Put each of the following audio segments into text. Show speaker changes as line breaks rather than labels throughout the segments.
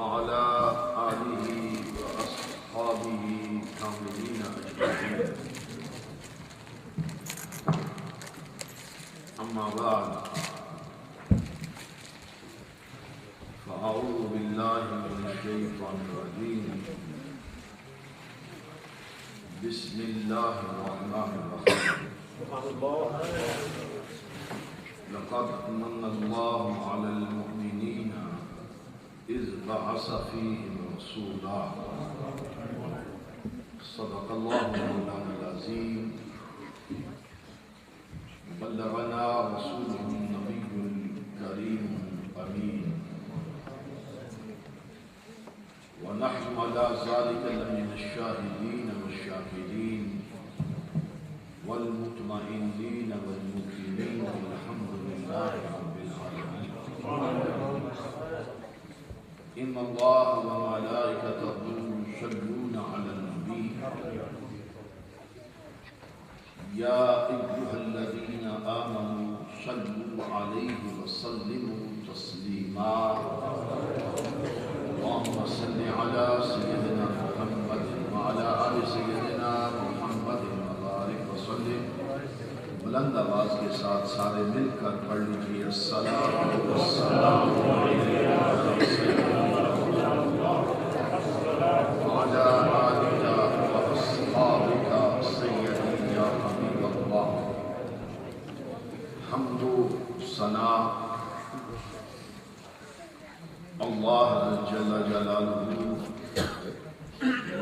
وعلى آله وأصحابه كاملين أجمعين. أما بعد فأعوذ بالله من الشيطان الرجيم. بسم الله الرحمن الرحيم. لقد من الله على المؤمنين إذ بعث فيهم رسولا. صدق الله مولانا العظيم. بلغنا رسوله النبي الكريم الأمين، ونحن على ذلك لمن الشاهدين والشاكرين والمطمئنين والمقيمين والحمد لله رب العالمين. إن الله وملائكته يصلون على النبي يا أيها الذين آمنوا صلوا عليه وسلموا تسليما. اللهم صل على سيدنا محمد وعلى آل سيدنا محمد وبارك وسلم. بلند آواز کے ساتھ سارے مل کر پڑھ لیجیے الصلاۃ والسلام علیہ سیدنا وعلى آلك وأصحابك سيدي يا حبيب الله. حمد و ثنا اللہ جل جلالہ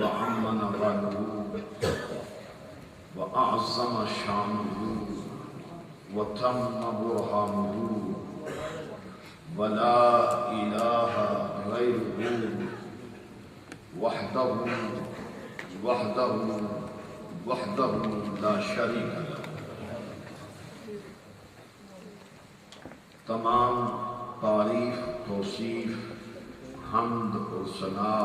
وعم نوالہ وأعظم شانہ وتم برہانہ ولا الہ غیرہ وحدہ لا شریک لہ. تمام تعریف، توصیف، حمد اور ثنا،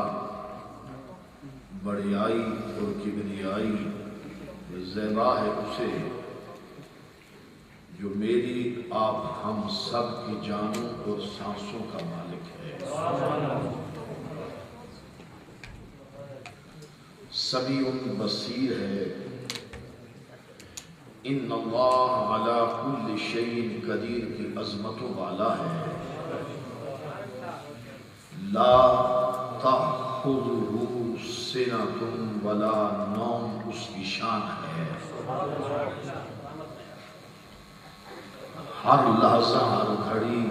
بڑیائی اور کبریائی زیبا ہے اسے جو میری آپ ہم سب کی جانوں اور سانسوں کا مالک ہے. سمیع بصیر ہے. ان اللہ علی کل شیء قدیر کی عظمتوں والا ہے. لا تأخذہ سنۃ ولا نوم، اس کی شان ہے. ہر لحظہ، ہر گھڑی،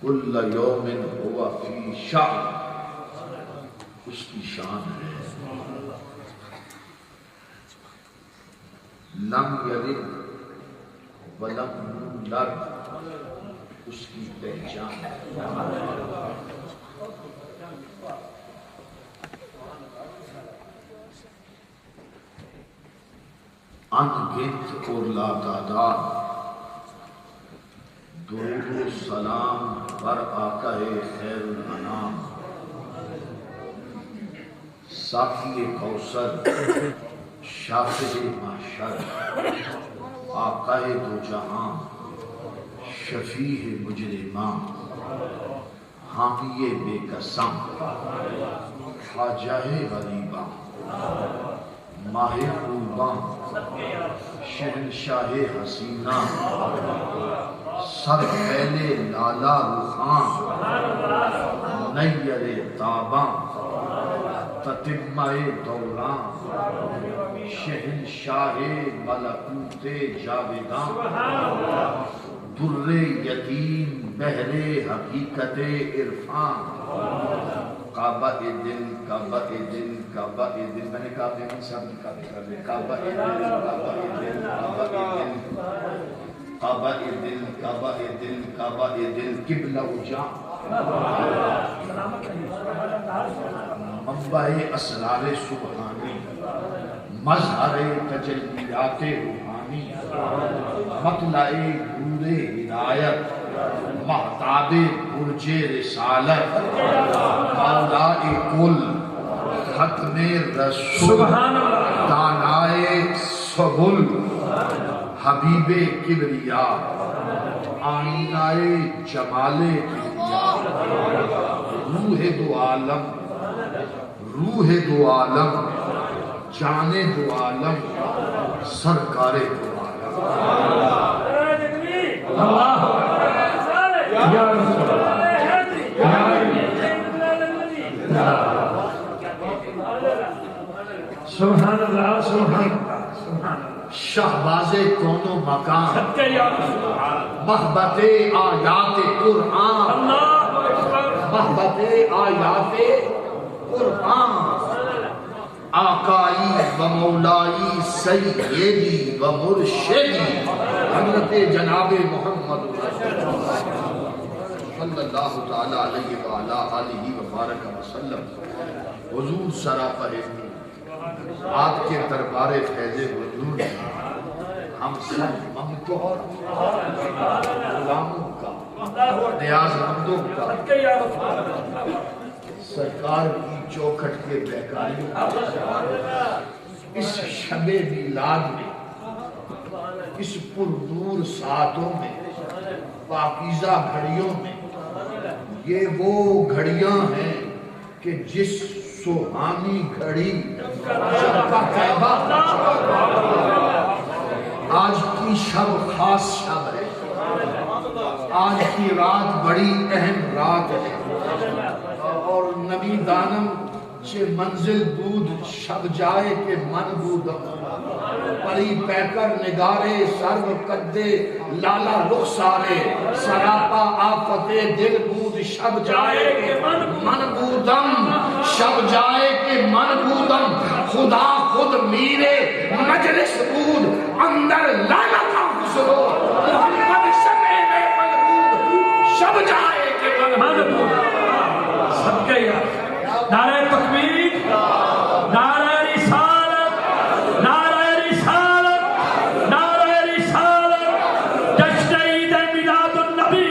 کل یوم هو فی شأن، اس کی شان ہے. لم یلد ولم یولد، اس کی پہچان ہے. ان گنت اور لاتعداد درود و سلام بر آقا خیر الانام، ساقی کوثر، شافع محشر، آقا دو جہاں، شفیع مجرمان، حامی بے قسم، خواجہ غریباں، ماہ خوباں، شہنشاہ حسینہ، سر پہلے لالا رخان، نیر تاباں، تتمہ دوران، شہنشاہ ملکوت جاویداں، در یتیم بحر حقیقت عرفان. کعبہ دل، کعبہ دل، کعبہ دل. میں نے کعبہ دل صاحب کی کعبہ کر دے. کعبہ دل، کعبہ دل، کعبہ دل، کعبہ دل، کعبہ دل، کعبہ دل، قبلہ و جاں، منبع اسرار سبحانی، مظہر تجلیات روحانی، مطلع نور ہدایت، مہتاب برج رسالت، مولا کل، ختم رسول، دانائے سبل، حبیب کبریا، آئینہ جمال کبریا، روح دو عالم، روح دو عالم، جانے دو عالم، سرکار دو عالم۔
اللہ یا رسول اللہ سبحان اللہ سبحان اللہ سبحان اللہ۔
شہباز کون و مکان،
صدقے یا رسول اللہ
محبت آیات قرآن،
اللہ اکبر۔
محبت آیات قرآن، آقائی و مولائی سیدی و مرشدی حضرت جناب محمد صلی اللہ تعالی علیہ وآلہ آلہ وبارک وسلم۔ حضور سراپا ہے، آپ کے دربار فیض حضور ہم سب ممتوں غلاموں کا، نیاز مندوں کا،
صدقے یا رسول اللہ
سرکار کی چوکھٹ کے بہکاریوں اس شب میلاد میں، اس پرنور ساعتوں میں، پاکیزہ گھڑیوں میں، یہ وہ گھڑیاں ہیں کہ جس سوہانی گھڑی جب کا کعبہ آج کی شب خاص شب ہے، آج کی رات بڑی اہم رات ہے، اور نبی دانم چے منزل بود شب جائے کے من بودم، پری پیکر نگارے سرو قدے لالا رخسارے، سراپا آفت دل بود شب جائے کے من بودم، شب جائے کے من بودم، خدا خود میرے مجلس بود اندر لالا کا خسرو، محمد شمع میں ملبود شب جائے کے من بودم۔
صدقے یا نعرہ تکبیر، نعرہ رسالت، نعرہ رسالت، نعرہ رسالت، جشن عید میلاد النبی۔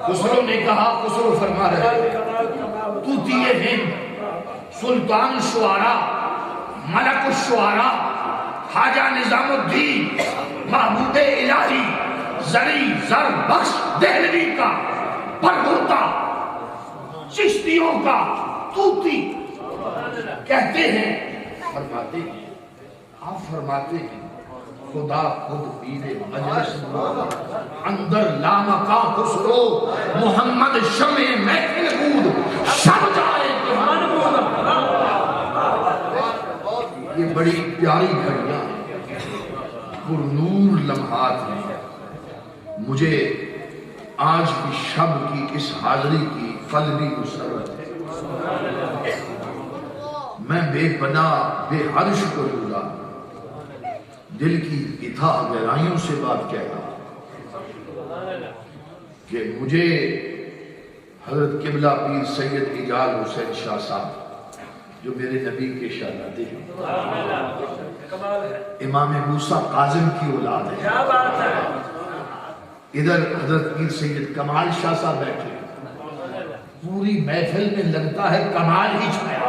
خسرو نے کہا، خسرو فرما رہے توتی ہند، سلطان شعراء، ملک الشعراء، خواجہ نظام الدین، محبوب الہی، زری زر بخش دہلوی کا پرگوتا، چشتیوں کا توتی کہتے ہیں، فرماتے ہیں، آپ فرماتے ہیں خدا خود میرے مجلس اندر لامکا خسرو، محمد شمع محفل بود شب جائے کہ من بودم۔ یہ بڑی پیاری گھڑیاں ہیں، پرنور لمحات ہیں، مجھے آج کی شب کی اس حاضری کی قلبی مسرت ہے، میں بے پناہ بے حد شکر گزار دل کی اتھا گہرائیوں سے بات کہتا کہ مجھے حضرت قبلہ پیر سید اجال حسین شاہ صاحب جو میرے نبی کے شہزادے ہیں، امام موسیٰ کاظم کی اولاد ہے،
کیا بات ہے۔
ادھر حضرت پیر سید کمال شاہ صاحب بیٹھے، پوری محفل میں لگتا ہے کمال ہی چھایا،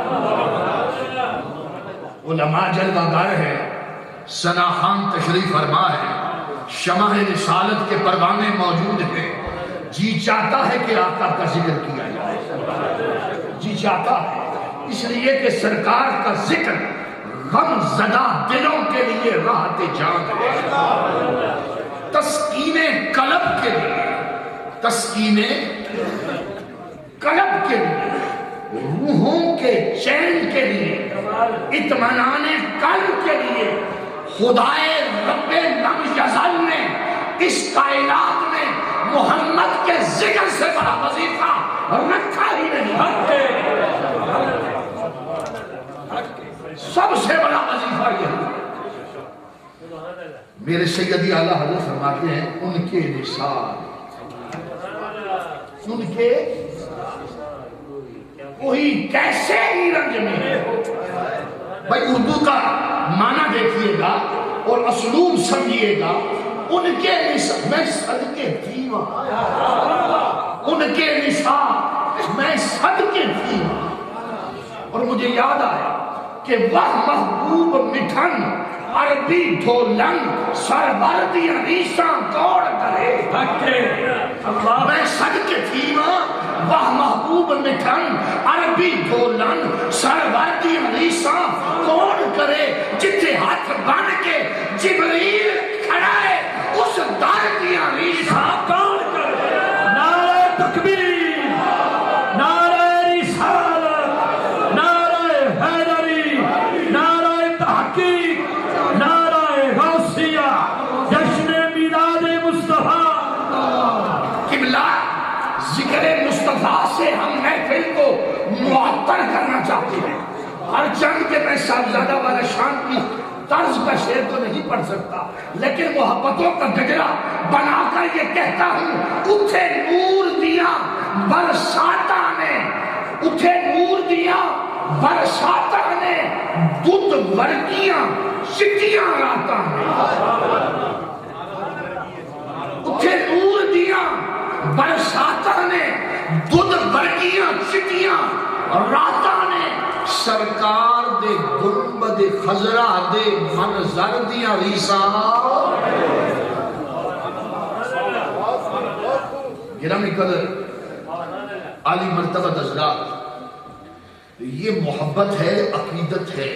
علماء جلوہ گر ہے، ثنا خان تشریف فرما ہے، شمع رسالت کے پروانے موجود ہیں، جی چاہتا ہے کہ آقا کا ذکر کیا جائے، جی چاہتا ہے اس لیے کہ سرکار کا ذکر غم زدہ دلوں کے لیے راحت جان ہے، تسکین قلب کے لیے، تسکین قلب کے لیے، روحوں کے چین کے لیے، اطمینان قلب کے لیے خدائے رب لم یزل نے اس کائنات میں محمد کے ذکر سے بڑا وظیفہ رکھا ہی نہیں، سب سے بڑا وظیفہ یہ ہے۔ میرے سیدی اعلیٰ حضرت فرماتے ہیں ان کے نثار، ان کے کوئی کیسے ہی رنج میں، بھائی اردو کا معنی دیکھیے گا اور اسلوب سمجھیے گا، ان کے نثار میں صدقے تھی وہاں، ان کے نثار میں صدقے تھی وہاں، اور مجھے یاد آیا کہ وہ محبوب مٹھن عربی ڈھولن سربردی ریساں دوڑ کرے، میں صدقے تھی وہاں وہ محبوب مٹھن عربی دولن سروردی ریساں کون کرے جتھے ہاتھ بن کے جبریل کھڑا ہے اس در دیا ریساں
کون کرے نعرہ تکبیر نعرہ رسالت نعرہ حیدری نعرہ تحقیق نعرہ غوثیہ جشن میلاد مصطفیٰ
قبلہ ذکر مصطفیٰ سے ہم محفل کو معطر کرنا چاہتے ہیں ہر چند کے میں صاحبزادہ والا شان کی طرز کا شعر تو نہیں پڑھ سکتا لیکن محبتوں کا گجرا بنا کر یہ کہتا ہوں اٹھے نور دیا برساتا نے اٹھے نور دیا برساتا نے دودھ ورگیاں سٹیاں راتا نے اٹھے نور دیا برساتا نے دودھ ورگیاں سٹیاں راتا نے سرکار دے گنبد خضرا دے منظر دیاں ریساں گرامی قدر عالی مرتبہ حضرات یہ محبت ہے عقیدت ہے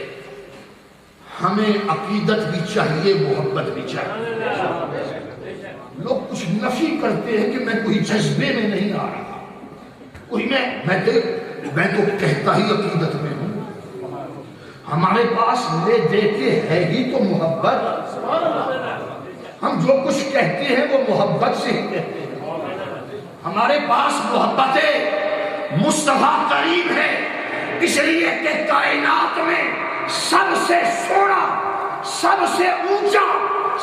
ہمیں عقیدت بھی چاہیے محبت بھی چاہیے لوگ کچھ نفی کرتے ہیں کہ میں کوئی جذبے میں نہیں آ رہا کوئی میں تو کہتا ہی عقیدت میں ہوں ہمارے پاس لے دے کے ہے ہی تو محبت ہم جو کچھ کہتے ہیں وہ محبت سے ہی کہتے ہیں ہمارے پاس محبت مصطفیٰ قریب ہے اس لیے کہ کائنات میں سب سے سونا سب سے اونچا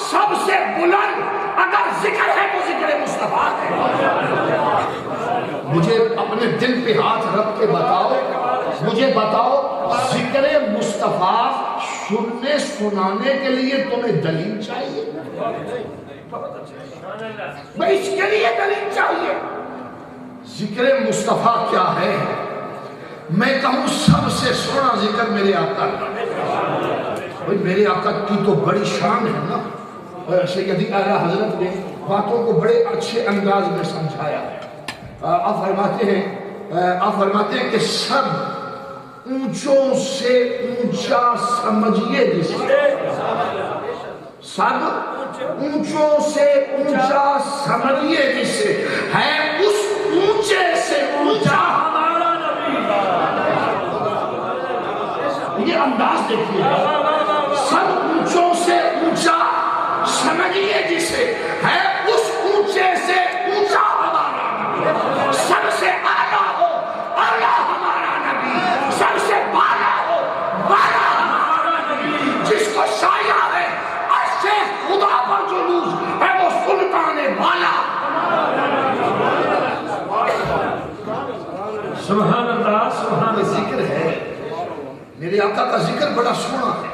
سب سے بلند اگر ذکر ہے تو ذکر مصطفیٰ ہے مجھے اپنے دل پہ ہاتھ رکھ کے بتاؤ مجھے بتاؤ ذکر مصطفیٰ سننے سنانے کے لیے تمہیں دلیل چاہیے بھائی اس کے لیے دلیل چاہیے ذکر مصطفیٰ کیا ہے میں کہوں سب سے سونا ذکر میرے آقا بھائی میرے آقا کی تو بڑی شان ہے نا سیدی اعلیٰ حضرت نے باتوں کو بڑے اچھے انداز میں سمجھایا ہے آپ فرماتے ہیں کہ سب اونچوں سے اونچا سمجھیے جسے سب اونچوں سے اونچا سمجھیے جسے ہے اس اونچے سے اونچا ہمارا نبی یہ انداز دیکھیے سب اونچوں سے اونچا سمجھیے جسے ہے اس اونچے سے اونچا ہمارا نبی سب سے اعلیٰ ہو اعلیٰ ہمارا نبی سب سے بالا ہو بالا ہمارا نبی جس کو سایہ ہے عرش خدا پر جلوس ہے وہ سلطان بالا
سبحان اللہ سبحان اللہ
ذکر ہے میرے آقا کا ذکر بڑا سونا ہے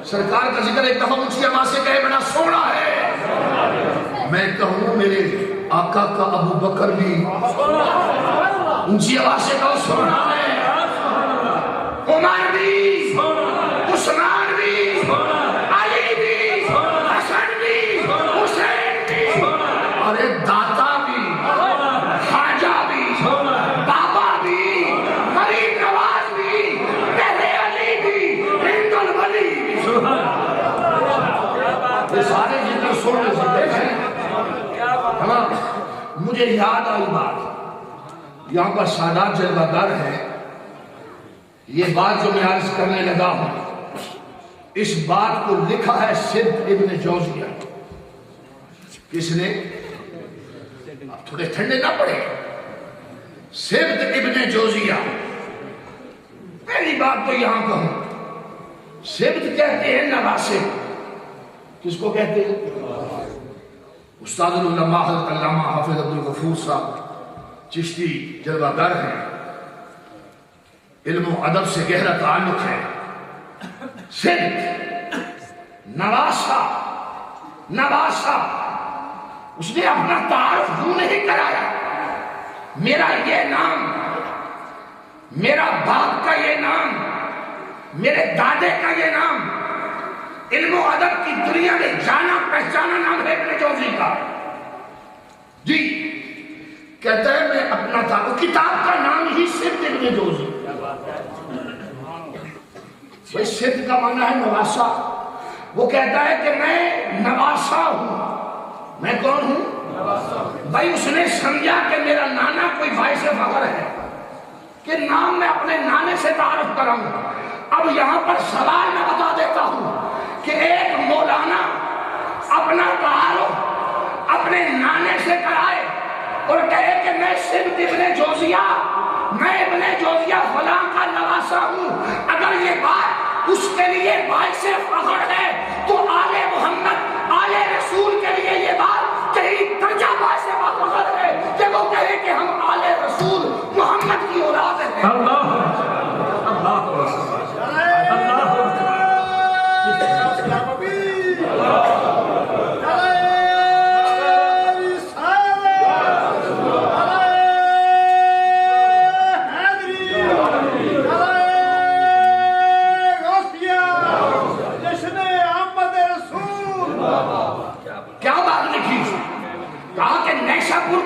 سرکار کا ذکر ایک دفعہ اونچی آواز سے کہے بڑا سونا ہے میں کہوں میرے آقا کا ابو بکر بھی اونچی آواز سے کہو سونا ہے عمر بھی عثمان بھی علی بھی حسن بھی حسین بھی اور ایک داتا بھی خواجہ بھی بابا بھی غریب نواز بھی میرے علی بھی ہند الولی بھی یہ سارے ذکر سونے ذکر ہیں مجھے یاد آئی بات یہاں پر سادات جلوہ گر ہے یہ بات جو میں عرض کرنے لگا ہوں اس بات کو لکھا ہے سبت ابن جوزیہ کس نے آپ تھوڑے ٹھنڈے نہ پڑے سبت ابن جوزیہ پہلی بات تو یہاں کہوں سبت کہتے ہیں نواسے کس کو کہتے ہیں استاد العلماء حضرت علامہ حافظ عبدالغفور صاحب چشتی جلوہ گر ہیں علم و ادب سے گہرا تعلق ہے سبت نواسا نواسا اس نے اپنا تعارف یوں نہیں کرایا میرا یہ نام میرا باپ کا یہ نام میرے دادے کا یہ نام علم و ادب کی دنیا میں جانا پہچانا نام ہے ابن جوزی کا جی کہتا ہے میں اپنے کرنا تھا. وہ کتاب کا نام ہی سبط ابن جوزی. بھائی سبط کا معنی ہے نواسا. وہ کہتا ہے کہ میں نواسا ہوں. میں کون ہوں؟ بھائی اس نے سمجھا کہ میرا نانا کوئی باعث فخر ہے کہ نام میں اپنے نانے سے تعارف کراؤں. اب یہاں پر سوال میں بتا دیتا ہوں کہ ایک مولانا اپنا تعارف اپنے نانے سے کرائے اور کہے کہ میں سبط ابن جوزیہ، میں ابن جوزیہ فلاں کا نواسا ہوں. اگر یہ بات اس کے لیے باعث فخر ہے تو آل محمد، آل رسول کے لیے یہ بات کہیں درجہ باعث فخر ہے کہ وہ کہے کہ ہم آل رسول محمد کی اولاد ہیں.
اللہ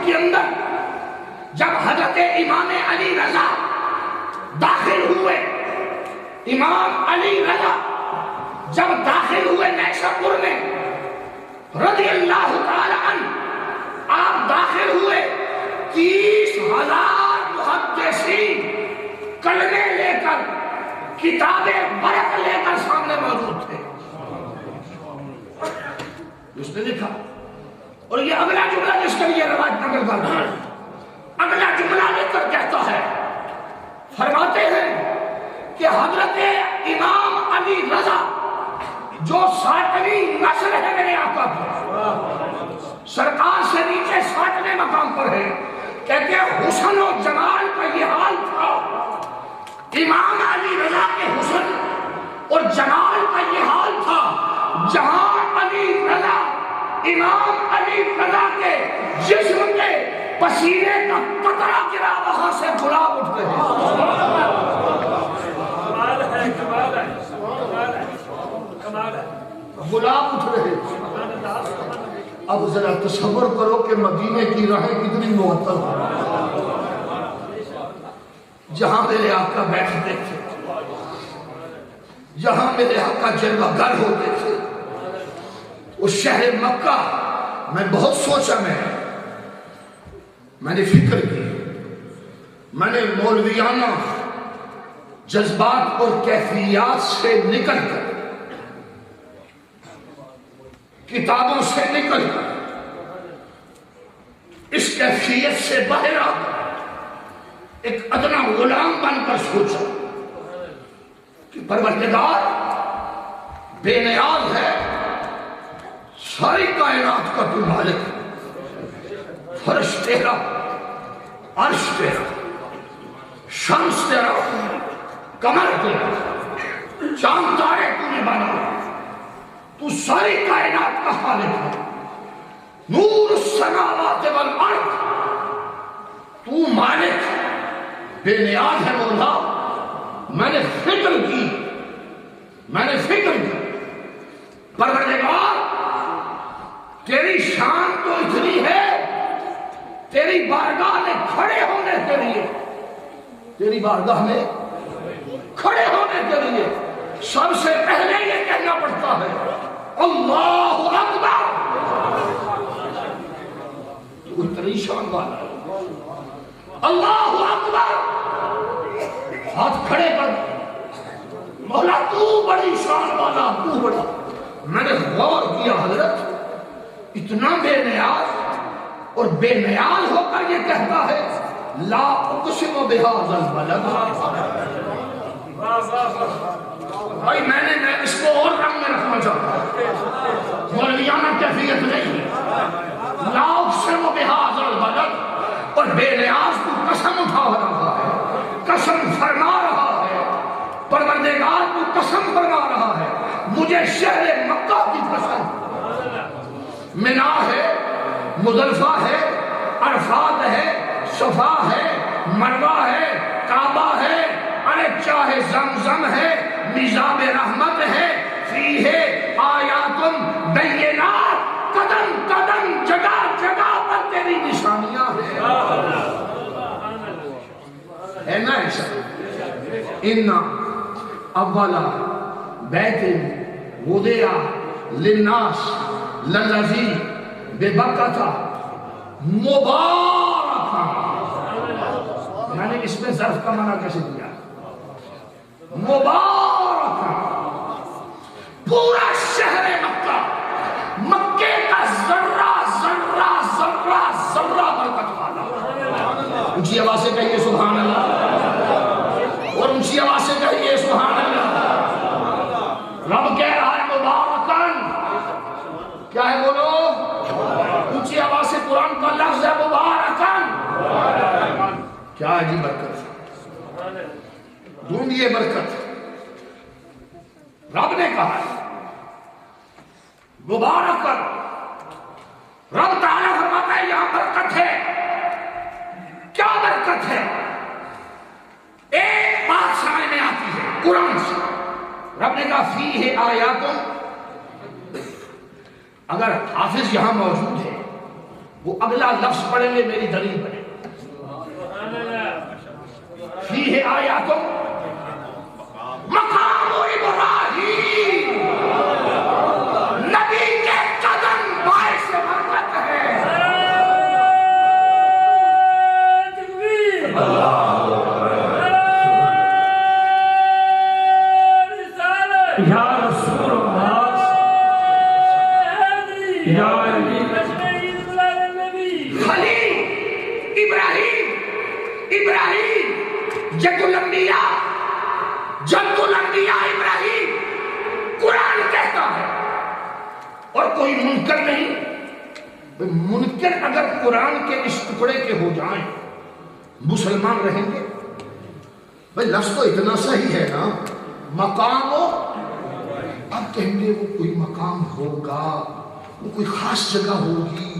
کے اندر جب حضرت امام علی رضا داخل ہوئے، امام علی رضا جب داخل ہوئے نیشاپور میں رضی اللہ تعالی عنہ، آپ داخل ہوئے 30,000 محدثین کلمے لے کر، کتابیں برق لے کر سامنے موجود تھے. اس نے لکھا اور یہ اگلا جملہ جس کے لیے روایت نقل کرتا ہے، اگلا جملہ لکھ کر کہتا ہے، فرماتے ہیں کہ حضرت امام علی رضا جو 60ویں نسل ہے میرے آقا پر، سرکار سے نیچے 60ویں مقام پر ہے، کہتے ہیں حسن و جمال کا یہ حال تھا. امام علی رضا کے حسن اور جمال کا یہ حال تھا جہاں علی رضا، امام علی رضا کے جسم کے پسینے کا قطرہ گرا وہاں سے گلاب اٹھ رہے ہیں، گلاب اٹھ رہے ہیں. اب ذرا تصور کرو کہ مدینے کی راہیں کتنی معطل ہیں. جہاں میرے آقا بیٹھتے تھے، جہاں میرے آقا جلوہ گر ہوتے تھے، اس شہر مکہ میں بہت سوچا. میں نے فکر کی، میں نے مولویانہ جذبات اور کیفیات سے نکل کر، کتابوں سے نکل کر، اس کیفیت سے باہر آ کر ایک ادنا غلام بن کر سوچا کہ پروردگار بے نیاز ہے، ساری کائنات کا تو مالک ہے، فرش تیرا، عرش تیرا، شمس تیرا، قمر تیرا، چاند تارے تو نے بنا، تو ساری کائنات کا خالق ہے. نور السماوات والارض، تو مالک بے نیاز ہے مولا. میں نے فکر کی، پروردگار تیری شان تو اتنی ہے، تیری بارگاہ میں کھڑے ہونے کے لیے، تیری بارگاہ میں کھڑے ہونے کے لیے سب سے پہلے یہ کہنا پڑتا ہے اللہ اکبر. تو اتنی شان والا اللہ اکبر، ہاتھ کھڑے کر، مولا تو بڑی شان والا، تو بڑا. میں نے غور کیا حضرت اتنا بے نیاز، اور بے نیاز ہو کر یہ کہتا ہے لا اقسم بہذا البلد. بھائی میں اس کو اور رنگ میں رکھنا چاہتا ہوں، مولویانہ کیفیت نہیں. لا اقسم بہذا البلد، اور بے نیاز تو قسم اٹھا رہا ہے، قسم فرما رہا ہے، پروردگار تو قسم فرما رہا ہے، مجھے شہر مکہ کی قسم. منا ہے، مزدلفہ ہے، عرفات ہے، صفا ہے، مروہ ہے، کعبہ ہے، ارے چاہے زمزم ہے، میزاب رحمت ہے، فیہ آیات بینات، قدم قدم جگہ جگہ پر تیری نشانیاں ہیں. ان اولا بیت وضع للناس للذی ببرکۃ مبارکا. میں نے اس میں ظرف کا معنی کیسے دیا؟ مبارکا. پورا شہر مکہ، مکے کا ذرہ ذرہ ذرہ ذرہ برکت والا. اونچی آواز سے کہیے سبحان اللہ، اور اونچی آواز سے کہیے سبحان اللہ. رب کہہ رہا ہے مبارکن. کیا ہے بولو؟ اونچی آواز سے قرآن کا لفظ ہے مبارکن. کیا ہے جی برکت؟ ڈھونڈیے برکت. رب نے کہا ہے مبارکن. رب تعالیٰ فرماتا ہے یہاں برکت ہے. کیا برکت ہے؟ ایک بات سمجھ میں آتی ہے قرآن سے. رب نے کہا فیہ آیاتن. اگر حافظ یہاں موجود ہے وہ اگلا لفظ پڑھیں گے میری دلیل بنے. فیہ آیاتن مقام ابراہیم. نبی کے قدم باعث برکت ہے.
یا رسول اللہ یا
خلیل ابراہیم. ابراہیم جد الانبیاء، جد الانبیاء ابراہیم. قرآن کہتا ہے اور کوئی منکر نہیں. منکر اگر قرآن کے اس ٹکڑے کے ہو جائیں مسلمان رہیں گے؟ بھائی لفظ تو اتنا صحیح ہے نا، مقام ہو. اب کہیں گے وہ کوئی مقام ہوگا، وہ کوئی خاص جگہ ہوگی،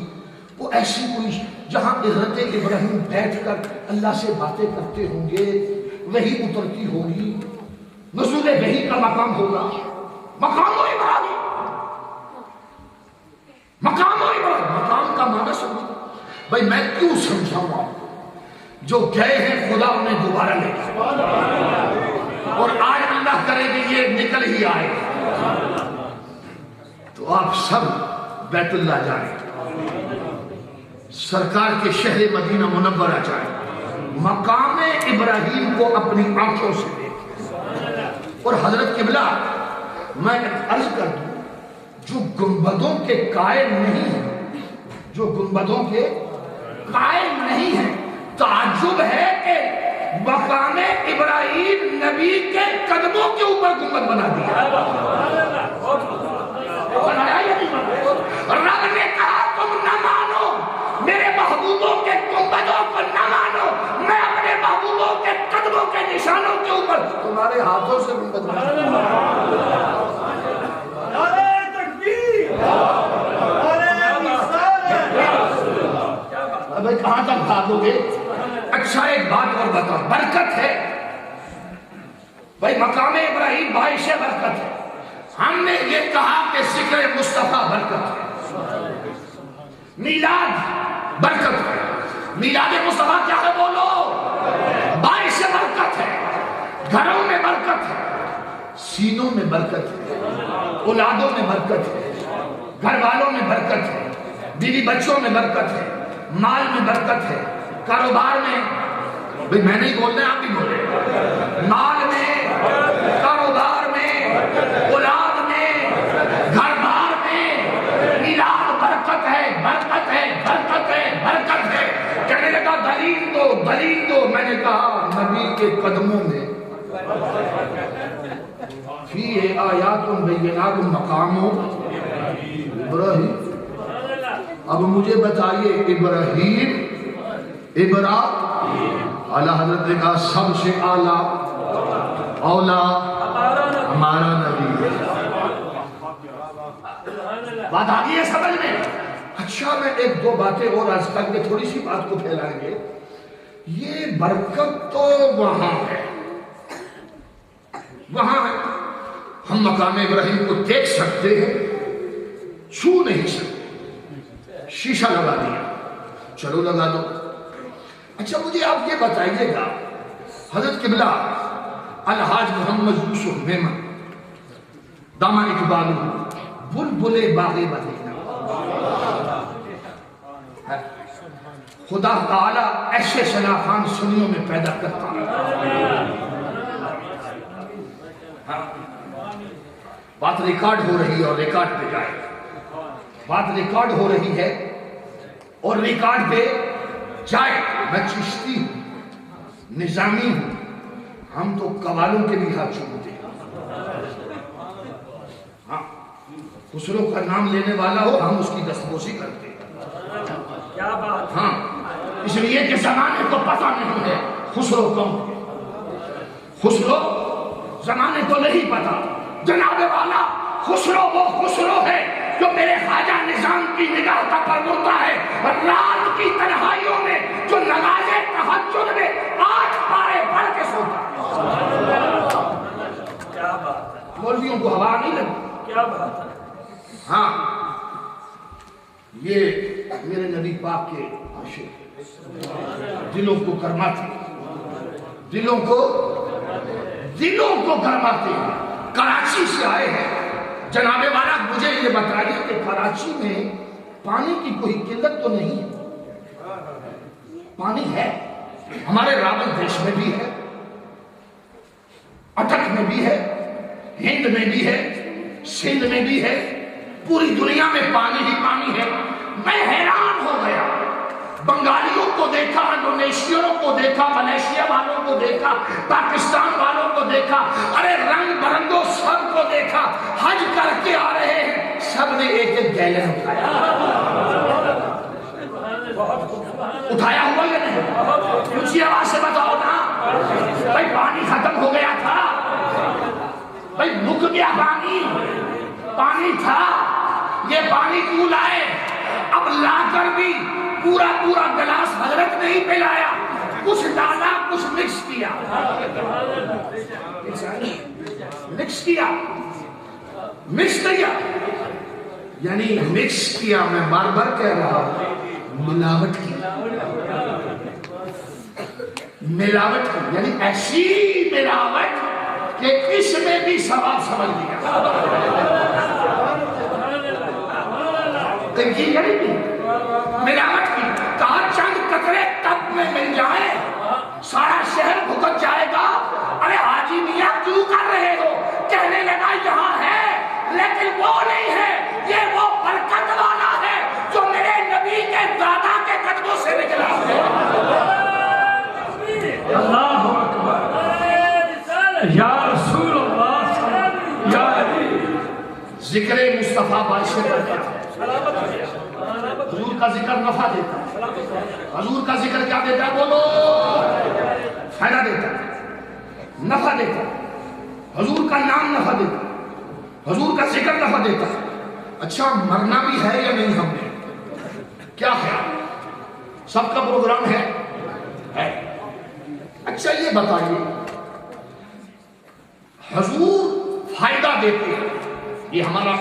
وہ ایسی کوئی جہاں حضرت ابراہیم بیٹھ کر اللہ سے باتیں کرتے ہوں گے، وہی اترتی ہوگی، نزول وحی کا مقام ہوگا. مقام و ابراہیم، مقام و ابراہیم. مقام کا معنی سمجھو. بھائی میں کیوں سمجھاؤں آپ کو؟ جو گئے ہیں خدا انہیں دوبارہ لے گا، اور آج اللہ کرے کہ یہ نکل ہی آئے تو آپ سب بیت اللہ جائیں، سرکار کے شہر مدینہ منورہ جائیں، مقام ابراہیم کو اپنی آنکھوں سے دیکھیں. اور حضرت قبلہ میں عرض کر دوں، جو گنبدوں کے قائل نہیں ہیں، جو گنبدوں کے قائل نہیں ہیں، تعجب ہے کہ مقام ابراہیم نبی کے قدموں کے اوپر گنبد بنا دیا. بنایا یا نہیں بنایا؟ رب نے کہا تم نہ مانو میرے محبوبوں کے گنبدوں کو، نہ مانو میں اپنے محبوبوں کے قدموں کے نشانوں کے اوپر تمہارے ہاتھوں سے گنبد بنا دیا. بھائی کہاں تک بھاگو گے؟ اچھا ایک بات اور بتاؤ، برکت ہے بھائی، مقام ابراہیم باعث برکت ہے. ہم نے یہ کہا کہ ذکر مصطفیٰ برکت ہے، میلاد برکت ہے. میلاد مصطفیٰ کیا ہے بولو؟ باعث برکت ہے. گھروں میں برکت ہے، سینوں میں برکت ہے، اولادوں میں برکت ہے، گھر والوں میں برکت ہے، بیوی بچوں میں برکت ہے، مال میں برکت ہے، کاروبار میں. بھئی میں نہیں بول رہے آپ بھی بولے. مال میں، کاروبار میں، اولاد میں، گھر بار میں. میلاد برکت ہے، برکت ہے، برکت ہے، برکت ہے. کہنے لگا دلیل دو، دلیل دو. میں نے کہا نبی کے قدموں میں فیہ آیات بینات مقام ابراہیم. اب مجھے بتائیے ابراہیم، اعلیٰ حضرت نے کہا سب سے اعلیٰ اولا ہمارا نبی ہے. بات آگئی ہے سمجھ میں؟ اچھا میں ایک دو باتیں اور عرض کر کے تھوڑی سی بات کو پھیلائیں گے. یہ برکت تو وہاں ہے، وہاں ہے. ہم مقام ابراہیم کو دیکھ سکتے ہیں، چھو نہیں سکتے. شیشہ لگا دیا، چلو لگا دو. اچھا مجھے آپ یہ بتائیے گا حضرت قبلہ الحاج محمد یوسف میمن دامہ اقبال بلبل باغ مدینہ. خدا تعالیٰ ایسے شناخان سنیوں میں پیدا کرتا ہے. بات ریکارڈ ہو رہی ہے اور ریکارڈ پہ جائے. بات ریکارڈ ہو رہی ہے اور ریکارڈ پہ جائے. میں چشتی ہوں, نظامی ہوں, ہم تو قوالوں کے بھی ہاتھ چومتے ہیں. ہاں, خسرو کا نام لینے والا ہو ہم اس کی دستبوسی کرتے ہیں. ہاں, اس لیے کہ زمانے کو پتہ نہیں ہے خسرو کون ہے. خسرو زمانے کو نہیں پتہ. جناب والا خسرو وہ خسرو ہے جو میرے خواجہ نظام کی نگاہ کا پروردہ ہے. رات کی تنہائیوں میں جو نماز تہجد میں 8 پارے پڑھ کے سوتا ہے. مولویوں کو ہوا نہیں لگی. کیا بات ہے. ہاں, یہ میرے نبی پاک کے عاشق دلوں کو گرماتے, دلوں کو گرماتے. کراچی سے آئے ہیں. جناب والا مجھے یہ بتائیے کہ کراچی میں پانی کی کوئی قلت تو نہیں ہے؟ پانی ہے. ہمارے راول دیش میں بھی ہے, اٹک میں بھی ہے, ہند میں بھی ہے, سندھ میں بھی ہے. پوری دنیا میں پانی ہی پانی ہے. میں حیران ہو گیا. بنگالیوں کو دیکھا, انڈونیشیوں کو دیکھا, ملیشیا والوں کو دیکھا, پاکستان والوں کو دیکھا, ارے رنگ برنگوں سب کو دیکھا. حج کر کے آ رہے ہیں, سب نے ایک ایک گیلن اٹھایا ہوا یا نہیں؟ اونچی آواز سے بتاؤ نا بھائی. پانی ختم ہو گیا تھا بھائی, رک گیا پانی. پانی تھا, یہ پانی کیوں لائے؟ اب لا کر بھی پورا گلاس حضرت نہیں پلایا, کچھ ڈالا, کچھ مکس کیا. یعنی مکس کیا. میں بار بار کہہ رہا ہوں ملاوٹ کی. یعنی ایسی ملاوٹ کہ اس میں بھی ثواب سمجھ لیا. ملاوٹ کی. کہا چند قطرے تب میں مل جائے سارا شہر بھگت جائے گا. ارے حاجی میاں کیوں کر رہے ہو؟ کہنے لگا یہاں ہے لیکن وہ نہیں ہے, یہ وہ برکت والا ہے جو میرے نبی کے دادا کے قدموں سے نکلا ہے.
اللہ اکبر. یا رسول اللہ, یا علی.
ذکر مصطفیٰ باعث برکت ہے. حضور کا ذکر نفع دیتا ہے. حضور کا ذکر کیا دیتا ہے؟ بولو. فائدہ دیتا ہے, نفع دیتا ہے. حضور کا نام نفع دیتا ہے, حضور کا ذکر نفع دیتا ہے. اچھا, مرنا بھی ہے یا نہیں ہم نے؟ کیا ہے؟ سب کا پروگرام ہے. اچھا یہ بتائیے, حضور فائدہ دیتے ہیں, یہ ہمارا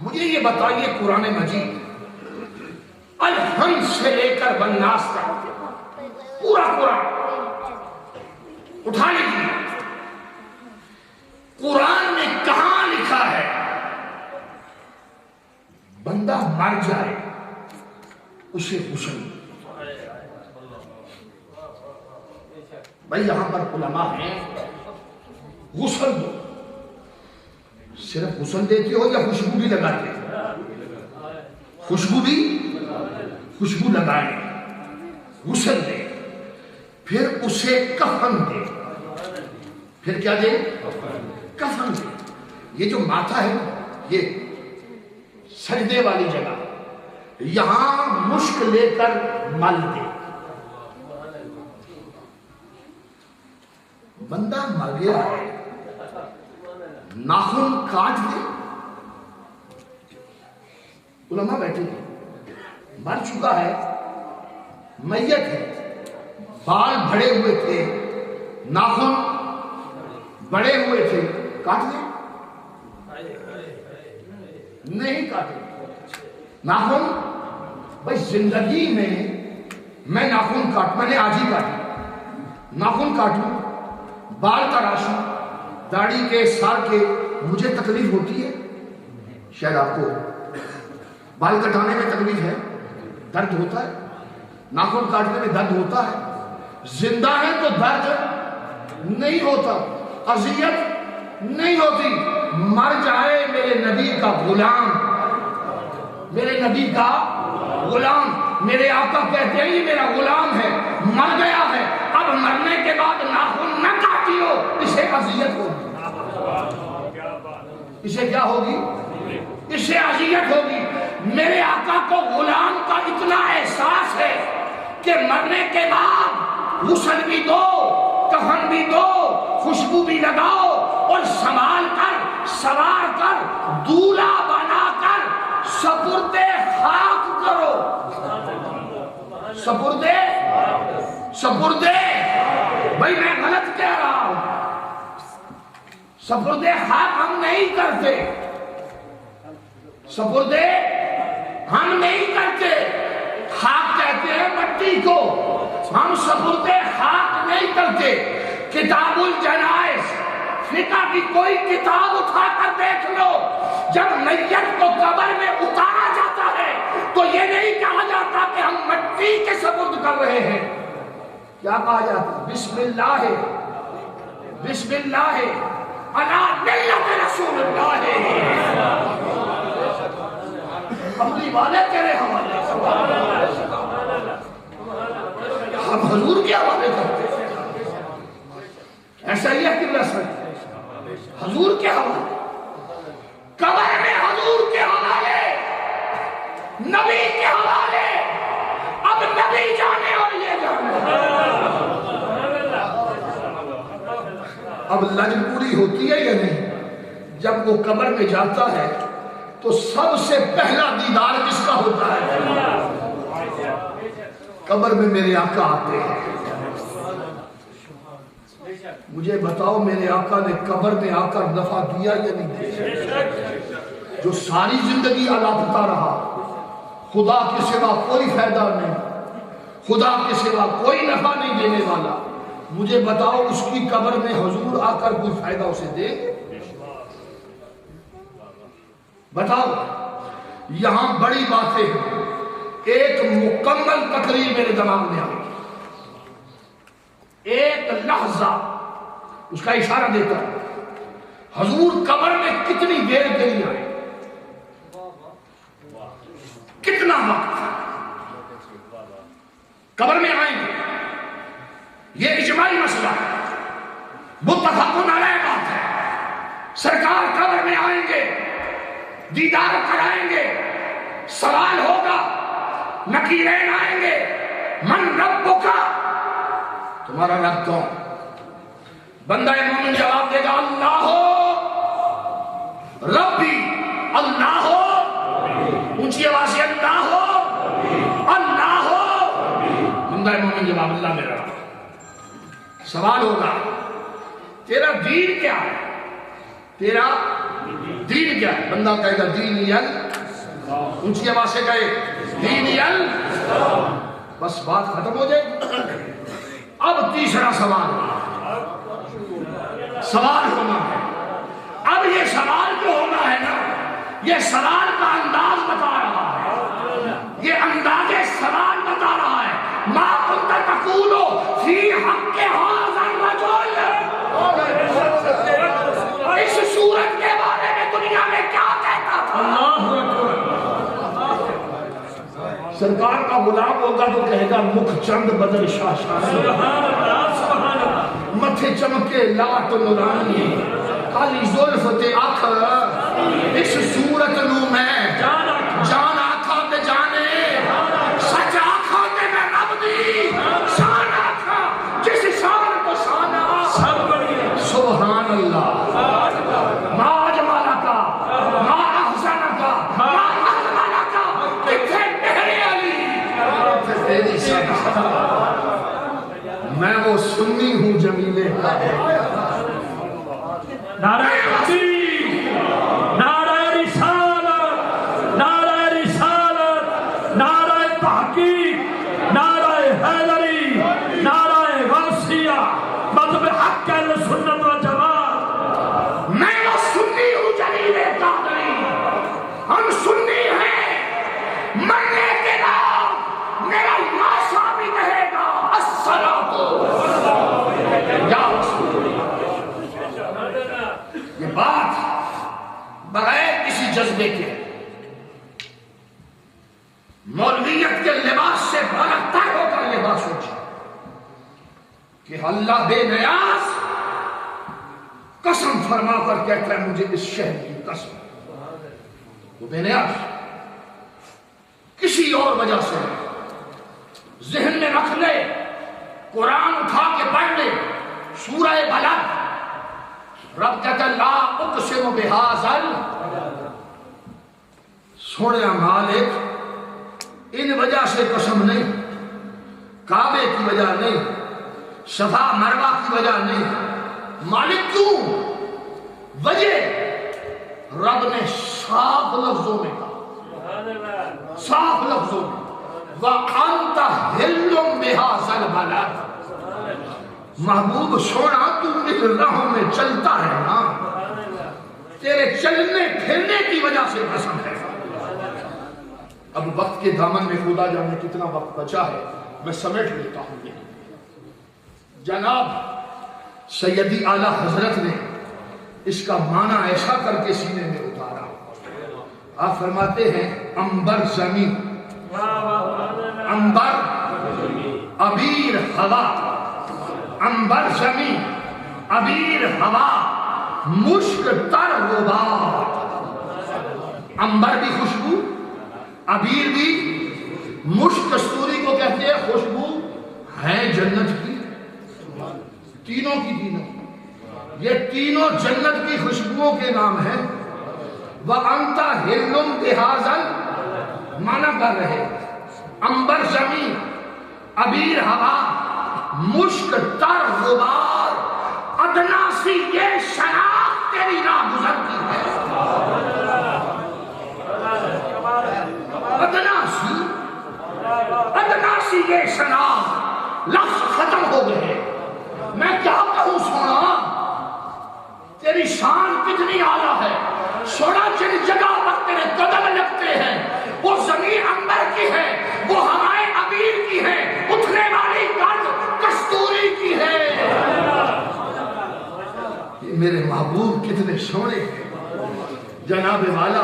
مجھے یہ بتائیے قرآن مجید الحمد سے لے کر والناس تک پورا قرآن اٹھا لیجیے. قرآن میں کہاں لکھا ہے بندہ مر جائے اسے غسل؟ بھائی یہاں پر علماء ہیں, غسل دو. صرف غسل دیتے ہو یا خوشبو بھی لگاتے ہو؟ خوشبو لگائیں, غسل دے, پھر اسے کفن دے. پھر کیا دے؟ کفن دے. یہ جو ماتھا ہے یہ سجدے والی جگہ, یہاں مشک لے کر مل دے. بندہ مر گیا ہے, ناخن کاٹ دے. علماء بیٹھے ہیں, مر چکا ہے, میت ہے, بال بڑے ہوئے تھے, ناخن بڑے ہوئے تھے, کاٹ دے؟ نہیں کاٹے. ناخن بھائی زندگی میں ناخن میں نے آج ہی کاٹی, ناخن کاٹوں، بال تراشوں، داڑھی کے، سار کے، مجھے تکلیف ہوتی ہے؟ شاید آپ کو بال کٹانے میں تکلیف ہے، درد ہوتا ہے، ناخن کاٹنے میں درد ہوتا ہے، زندہ ہے تو درد نہیں ہوتا، اذیت نہیں ہوتی، مر جائے میرے نبی کا غلام، میرے نبی کا غلام، میرے آقا کہتے ہیں یہ میرا غلام ہے، مر گیا ہے، اب مرنے کے بعد ناخن نہ کاٹیو، اسے اذیت ہوگی، اسے کیا ہوگی؟ اسے اذیت ہوگی۔ میرے آقا کو غلام کا اتنا احساس ہے کہ مرنے کے بعد غسل بھی دو، کفن بھی دو، خوشبو بھی لگاؤ، اور سنبھال کر، سوار کر، دولہا بنا کر سپرد خاک کرو، سپرد بھائی میں غلط کہہ رہا ہوں، سپرد خاک ہم نہیں کرتے، سپرد ہم نہیں کرتے، خاک کہتے ہیں مٹی کو، ہم سپرد خاک نہیں کرتے۔ کتاب الجنائز فقہ کی کوئی کتاب اٹھا کر دیکھ لو، جب میت کو قبر میں اتارا جاتا ہے تو یہ نہیں کہا جاتا کہ ہم مٹی کے سپرد کر رہے ہیں، کیا کہا جاتا؟ بسم اللہ، بسم اللہ علی ملت رسول اللہ، کملی والے تیرے حوالے، ہم حضور کے حوالے کرتے ہیں، ایسا ہی ہے کہ رسول حضور کے حوالے، قبر میں حضور کے حوالے، نبی کے حوالے، اب نبی جانے اور یہ جانے۔ اب لج پوری ہوتی ہے یا نہیں؟ جب وہ قبر میں جاتا ہے تو سب سے پہلا دیدار کس کا ہوتا ہے؟ قبر میں میرے آقا آتے ہیں، مجھے بتاؤ میرے آقا نے قبر میں آ کر نفع دیا یا نہیں دیا؟ جو ساری زندگی لاپتہ رہا، خدا کے سوا کوئی فائدہ نہیں، خدا کے سوا کوئی نفع نہیں دینے والا، مجھے بتاؤ اس کی قبر میں حضور آ کر کوئی فائدہ اسے دے؟ بتاؤ، یہاں بڑی باتیں ہیں، ایک مکمل تقریر میرے دماغ میں آئی، ایک لحظہ اس کا اشارہ دیتا ہے، حضور قبر میں کتنی دیر کے لیے آئے، کتنا وقت قبر میں آئیں گے، یہ اجماعی مسئلہ ہے، متفق علیہ بات ہے، سرکار قبر میں آئیں گے، دیدار کرائیں گے، سوال ہوگا، نکیرین آئیں گے، من ربک، تمہارا رب کون؟ بندہ مومن جواب دے گا اللہ ہو ربی، اللہ ہو، اونچی آواز سے اللہ ہو، اللہ ہو، بندہ مومن جواب اللہ میرا رب۔ سوال ہوگا تیرا دین کیا ہے؟ تیرا دین کیا ہے؟ بندہ کہے گا دین یل، اونچی آواز سے کہے دین یل، بس بات ختم ہو جائے گی۔ اب تیسرا سوال ہونا ہے، اب یہ سوال جو ہونا ہے نا، یہ سوال کا انداز بتا رہا ہے، یہ انداز سوال بتا رہا ہے، ما کنت تقول فی حق ھذا الرجل، اس صورت کے بارے میں دنیا میں کیا کہتا تھا؟ سرکار کا غلام ہوگا تو کہے گا مکھ چند بدل شاہ، متھے چمکے لاٹ نورانی، کالی زلف تے اکھ، اس صورت نو میں جان آکھا تے جانے، سچ آکھا تے میں رب دی شان آکھا، جس شان کو شانا، سبحان اللہ، ما اجمالہ کا، ما احسنہ کا، ما اجمالہ کا، کتھے میرے علی تیری شان، میں وہ سنی ہوں جمیلے کا۔
نعرہ تکبیر، نعرہ رسالت، نعرہ رسالت، نعرہ تحقیق، نعرہ حیدری، نعرہ غوثیہ، مذہب حق اہل سنت و جماعت.
میں وہ سنی ہوں جلیل قادری، ہم سنی ہیں، مرنے کے بعد میرا لاشا بھی کہے گا الصلاۃ یا رسول اللہ. یہ بات بغیر کسی جذبے کے مولویت کے لباس سے بھرتا ہو کر یہ بات سوچا کہ اللہ بے نیاز قسم فرما کر کہتا ہے مجھے اس شہر کی قسم. وہ بے نیاز کسی اور وجہ سے ذہن میں رکھ لے، قرآن اٹھا کے پڑھ لے، سورہ بلد، رب کہتا ہے لا اقسم بہذا، سونے مالک ان وجہ سے قسم نہیں، کعبے کی وجہ نہیں، صفا مروہ کی وجہ نہیں. مالک کیوں؟ وجہ رب نے صاف لفظوں میں کہا، صاف لفظوں میں وَأَنْتَ حِلٌّ بِهَذَا الْبَلَدِ. محبوب سونا تو ان راہوں میں چلتا ہے نا، تیرے چلنے پھرنے کی وجہ سے قسم ہے. اب وقت کے دامن میں خدا جانے کتنا وقت بچا ہے، میں سمیٹ لیتا ہوں. یہ جناب سیدی اعلیٰ حضرت نے اس کا معنی ایسا کر کے سینے میں اتارا. آپ فرماتے ہیں امبر زمین، امبر ابیر ہوا، امبر زمین ابیر ہوا، مشک تر غبار. امبر بھی خوشبو، ابیر بھی، مشک کستوری کو کہتے ہیں خوشبو ہے جنت کی، تینوں کی تینوں، یہ تینوں جنت کی خوشبوؤں کے نام ہیں. وَأَنْتَ حِلٌّ بِهَذَا معنی کر رہے امبر زمین، ابیر ہوا، مشک تر غبار، ادنا سی یہ شناخت تیری راہ گزرتی ہے. ادنا سی یہ شناخت، لفظ ختم ہو گئے. میں کیا کہوں سونا، تیری شان کتنی اعلیٰ ہے. سونا جن جگہ پر تیرے قدم لگتے ہیں وہ زمین انبر کی ہے، وہ ہوائیں ابیر کی ہے، اٹھنے والی گرد کستوری کی ہے. میرے محبوب کتنے سونے ہیں. جناب والا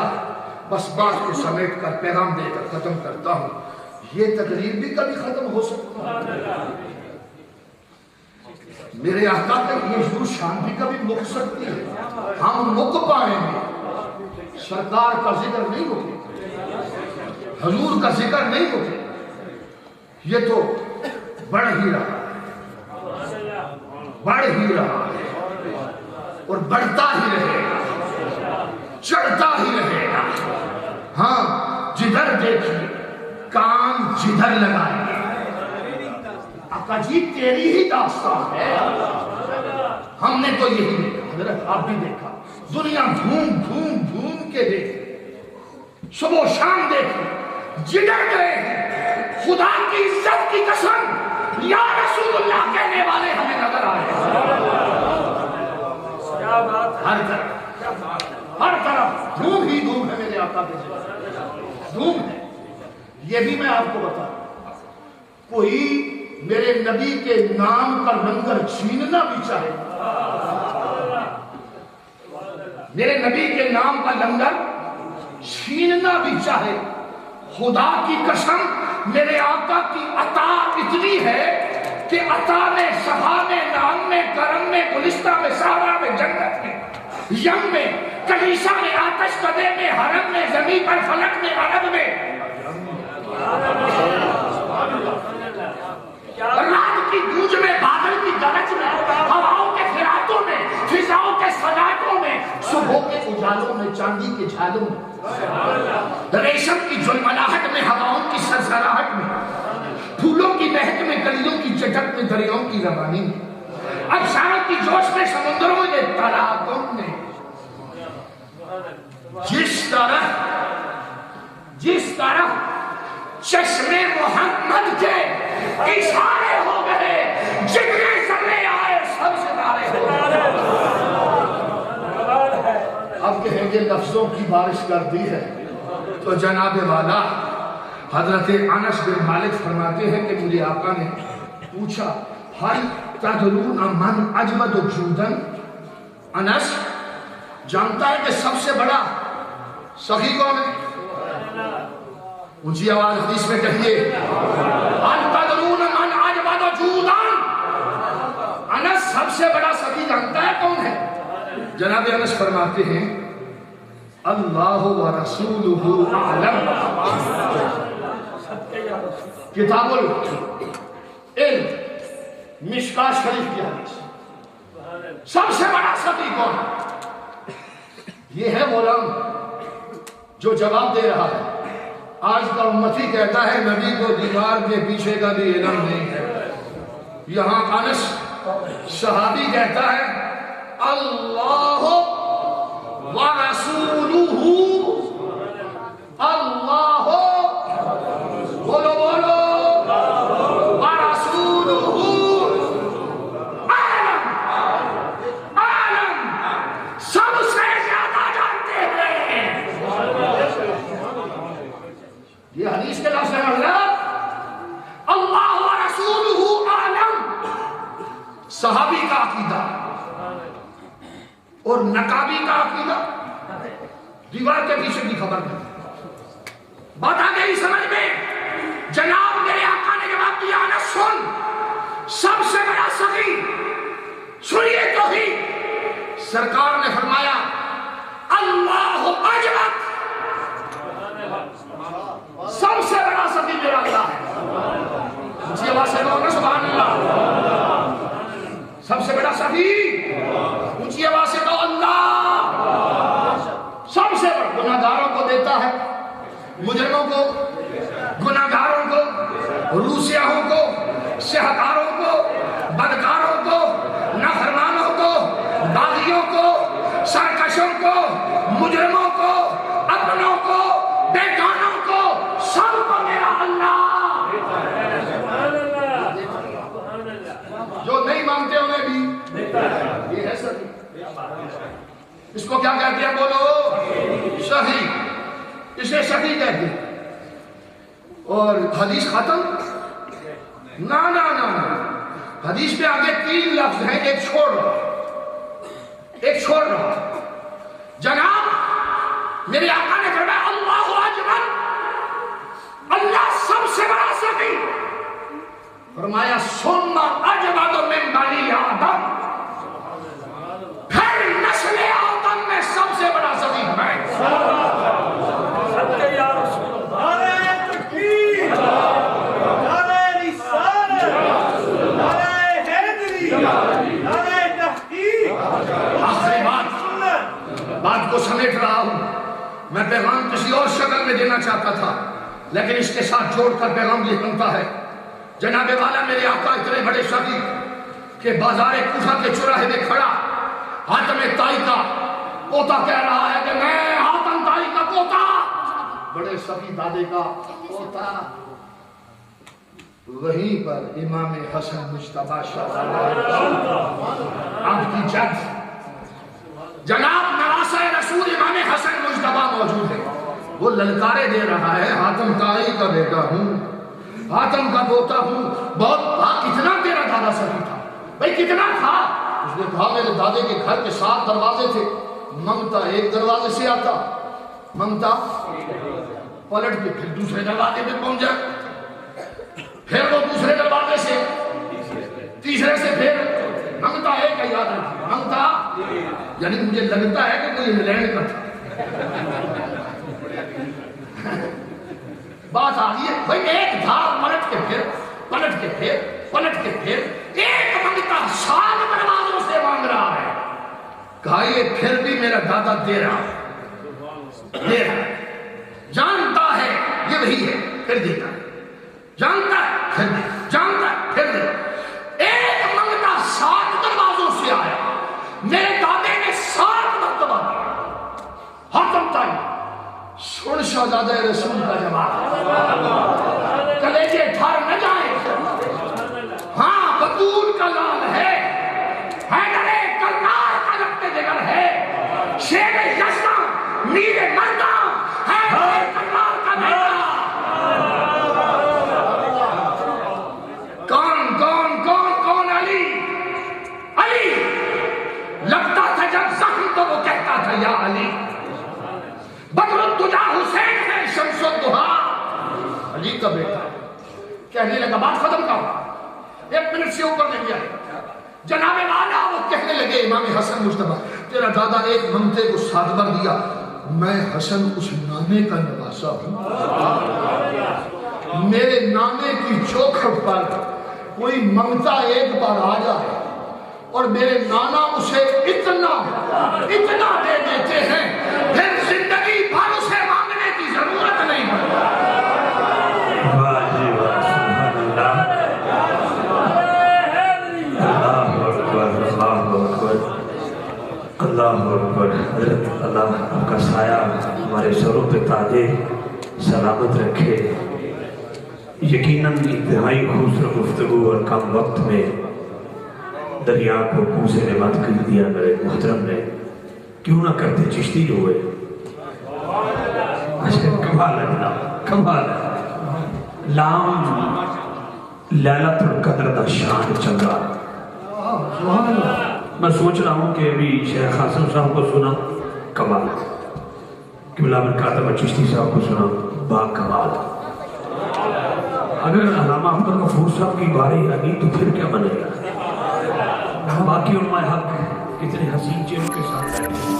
بس بات کو سمیٹ کر پیغام دے کر ختم کرتا ہوں. یہ تقریر بھی کبھی ختم ہو سکتا ہے، میرے آقا کا یہ ضرور شان بھی کبھی مک سکتی ہے. ہم مک پائیں گے، سرکار کا ذکر نہیں ہوگی، حضور کا ذکر نہیں ہوگی. یہ تو بڑھ ہی رہا ہے، بڑھ ہی رہا ہے اور بڑھتا ہی رہے گا، چڑھتا ہی رہے گا. ہاں جدھر دیکھیے کام جدھر لگائیں گے. آقا جی تیری ہی داستان ہے، ہم نے تو یہی دیکھا، حضرت آپ بھی دیکھا. دنیا گھوم گھوم گھوم کے دیکھے، صبح و شام دیکھے، جدھر گئے ہیں خدا کی عزت کی قسم یا رسول اللہ کہنے والے ہمیں نظر آئے. ہر طرف، ہر طرف دھوم ہی دھوم ہے میرے آقا کے دھوم ہے. یہ بھی میں آپ کو بتا دوں، کوئی میرے نبی کے نام کا لنگر چھیننا بھی چاہے، میرے نبی کے نام کا لنگر چھیننا بھی چاہے، خدا کی قسم میرے آقا کی عطا اتنی ہے کہ عطا میں، صفا میں، نام میں، کرم میں، گلستہ میں، صحرا میں، جنت میں، یم میں، کلیسا میں، آتش کدے میں، حرم میں، زمین پر، فلک میں، عرب میں، رات کی گونج میں، بادل کی گرج میں، ہواؤں کے پھراتوں میں، فضاؤں کے سناٹوں میں، صبح کے اجالوں میں، چاندی کے جھالوں میں، ریشم کی جھلملاہٹ میں، ہواؤں کی سرسراہٹ میں، پھولوں کی مہک میں، کلیوں کی چٹک میں، دریاؤں کی روانی میں، ابشاروں کی جوش میں، سمندروں میں، تلاقوں میں. جس طرح چشمے محمد کے اشارے ہو گئے، جتنے ذرے آئے فرماتے ہیں کہ لفظوں کی بارش کر دی ہے. تو جناب والا حضرت انس بن مالک فرماتے ہیں کہ مجھے آقا نے پوچھا ہل تدرون من اجود جودن؟ انس جانتا ہے کہ سب سے بڑا سخی کون ہے؟ اونچی آواز حدیث میں کہیے ہل تدرون من اجود جودن؟ انس سب سے بڑا سخی جانتا ہے کون ہے؟ جناب انس فرماتے ہیں اللہ و رسولہ اعلم. کتاب العلم مشکاہ شریف کی حدیث. سب سے بڑا سخی کون ہے؟ یہ ہے مولانا جو جواب دے رہا ہے. آج کا امتی کہتا ہے نبی کو دیوار کے پیچھے کا بھی علم نہیں ہے. یہاں انس صحابی کہتا ہے اللہ ورسولہ، اللہ بولو بولو ورسولہ اعلم، اعلم سب سے زیادہ جانتے ہیں. یہ حدیث کے لفظ ہے اللہ ورسولہ اعلم. صحابی کا عقیدہ اور نقابی کا عقیدہ دیوار کے پیچھے کی خبر نہیں. بات آ گئی سمجھ میں؟ جناب میرے آقا نے جواب دیا نہ سن سب سے بڑا سخی سنیے تو ہی. سرکار نے فرمایا اللہ اجود، سب سے بڑا سخی میرا اللہ ہے. اسی آواز سے کہو نا سبحان اللہ. سب سے بڑا سخی اونچی آواز سے کہو اللہ. سب سے بڑا گناہگاروں کو دیتا ہے، مجرموں کو، گناہگاروں کو، روسیاہوں کو، سہکاروں کو، بدکاروں کو، نافرمانوں کو، باغیوں کو، سرکشوں کو، مجرموں کو، اپنوں کو، بیگانوں کو، سب کو میرا اللہ. جو نہیں مانتے انہیں بھی یہ ہے سخی. اس کو کیا کہتے ہیں بولو؟ سخی. اسے سخی کہتے ہیں. اور حدیث ختم؟ نا نا نا نا. حدیث پہ آگے 3 لفظ ہیں، ایک چھوڑ رہا، ایک چھوڑ رہا. جناب میرے آقا نے فرمایا اللہ اجود، اللہ سب سے بڑا سخی. فرمایا ثم اجود من بنی آدم، پھر نسل آدم میں سب سے بڑا سخی میں. آخری بات کو سمیٹ رہا ہوں. میں پیغام کسی اور شکل میں دینا چاہتا تھا لیکن اس کے ساتھ جوڑ کر پیغام یہ بنتا ہے. جناب والا میرے آقا اتنے بڑے سخی کہ بازار کوفہ کے چوراہے میں کھڑا حاتم طائی کا پوتا کہہ رہا ہے کہ میں حاتم طائی کا پوتا، بڑے سخی دادے کا پوتا. وہیں پر امام حسن مجتبیٰ شاہ آپ کی جد جناب نواسہ رسول امام حسن مجتبیٰ موجود ہے. وہ للکارے دے رہا ہے حاتم طائی کا بیٹا ہوں، حاتم کا پوتا ہوں. بہت کتنا تیرا دادا سخی تھا بھائی، کتنا تھا؟ اس نے کہا میرے دادے کے گھر کے 7 دروازے تھے، منگتا ایک دروازے سے آتا، منگتا پلٹ کے پھر دوسرے دروازے پہ پہنچ جائے، پھر وہ دوسرے دروازے سے تیسرے سے پھر منگتا ایک کا یاد رکھا، منگتا یعنی مجھے لگتا ہے کہ کوئی انگلینڈ کا تھا. بات آ رہی ہے بھائی، ایک دھار پلٹ کے پھر پلٹ کے پھر پلٹ کے پھر ایک منگتا 7 دروازوں سے مانگ رہا ہے. کہا یہ پھر بھی میرا دادا دے رہا ہے، جانتا ہے یہ وہی ہے، پھر دیتا ہے، جانتا ہے پھر دے، جانتا ہے پھر دے. ایک منگتا 7 دروازوں سے آیا، میرے دادے نے 7 مرتبہ حاتم طائی. سن شہزادہ رسول کا جواب، کلیجے ٹھار نہ جائیں. ہاں بطول کا لال ہے، حیدر کرنار کا لگتے جگر ہے، شیر یزدان
کہنے لگا بات ختم کر 1 منٹ سے اوپر نہیں آئے جناب والا وہ کہنے لگے امام حسن مجتبیٰ تیرا دادا ایک ممتے کو 7 بار دیا میں حسن اس نانے کا نواسا ہوں میرے نانے کی چوکھٹ پر کوئی ممتا ایک بار آ جائے اور میرے نانا اسے اتنا دے دیتے ہیں پھر زندگی بھر اسے مانگنے کی ضرورت نہیں ہے
اللہ اکبر حضرت اللہ آپ کا سایہ ہمارے سروں پہ تاجے سلامت رکھے یقیناً انتہائی خوبصورت گفتگو اور کم وقت میں دریا کو منہ سے نبات کر دیا میرے محترم نے کیوں نہ کرتے چشتی جو ہوئے کمال ہے کمال ہے لام لیلۃ القدر دا شان چل رہا میں سوچ رہا ہوں کہ ابھی شیخ قاسم صاحب کو سنا کمال قبلہ برکاتہ چشتی صاحب کو سنا با کمال اگر علامہ احمد غفور صاحب کی باری آگی تو پھر کیا بنے گا باقی علماء حق کتنے حسین چہروں کے ساتھ